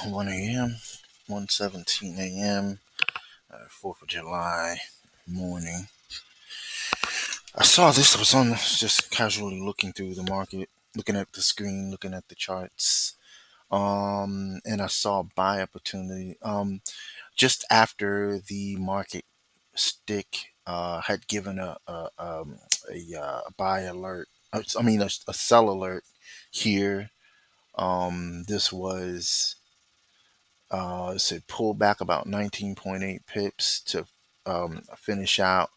1 a.m., 1:17 a.m., 4th of July morning. I saw this. I was just casually looking through the market, looking at the screen, looking at the charts. And I saw a buy opportunity. Just after the market stick had given a buy alert. I mean, a sell alert here. This was it said pull back about 19.8 pips to finish out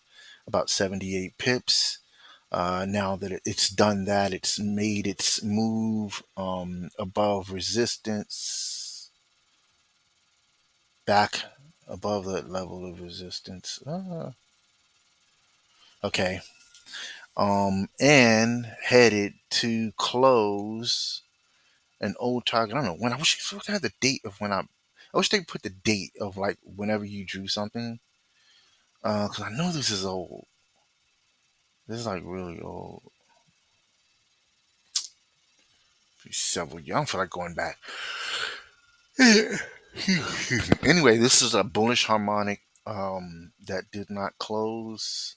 about 78 pips. Now that it's done that, it's made its move above resistance, back above that level of resistance. Okay. And headed to close an old target. I don't know when. I wish I had the date of when I wish they put the date of like whenever you drew something. Because I know this is old. This is like really old. Several years. I don't feel like going back. Anyway, this is a bullish harmonic that did not close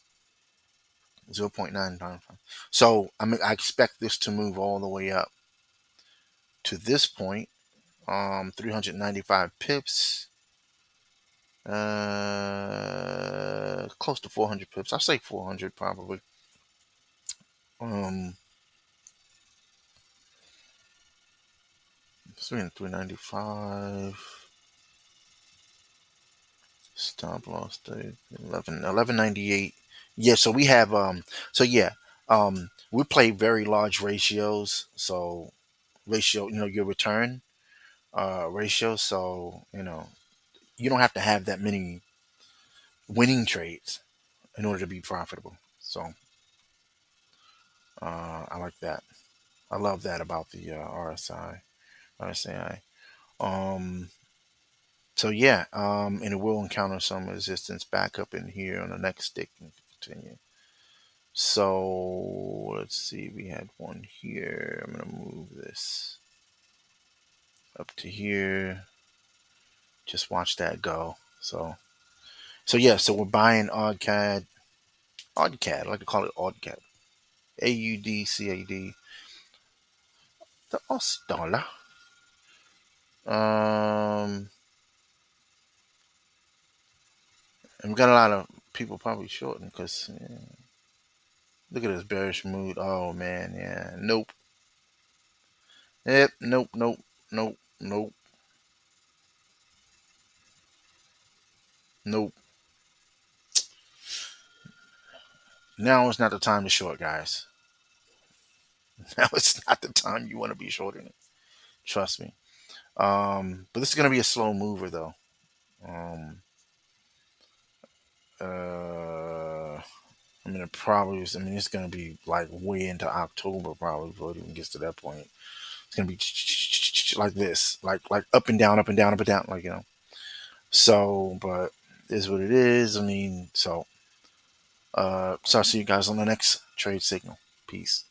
0.9. So I mean I expect this to move all the way up to this point. 395 pips. Close to 400 pips. I'll say 400 probably. Um, 395. Stop loss date 1198. Yeah, so we have we play very large ratios. So ratio, your return ratio. So you don't have to have that many winning trades in order to be profitable. So I like that. I love that about the RSI. Um, so yeah, and it will encounter some resistance back up in here on the next stick and continue. So let's see, we had one here. I'm gonna move this up to here. Just watch that go. So yeah, so we're buying AUDCAD. AUDCAD, I like to call it AUDCAD. AUDCAD. The Aus dollar. Um, and we got a lot of people probably shorting because look at this bearish mood. Oh man, yeah. Nope. Yep. Nope. Nope. Nope. Nope. Nope. Now is not the time to short, guys. Now it's not the time you want to be shorting it. Trust me. But this is gonna be a slow mover though. Um, uh, I mean, it's gonna be like way into October probably before it even gets to that point. It's gonna be like this, like up and down, up and down, up and down, like So, but it is what it is. I mean, so I'll see you guys on the next trade signal. Peace.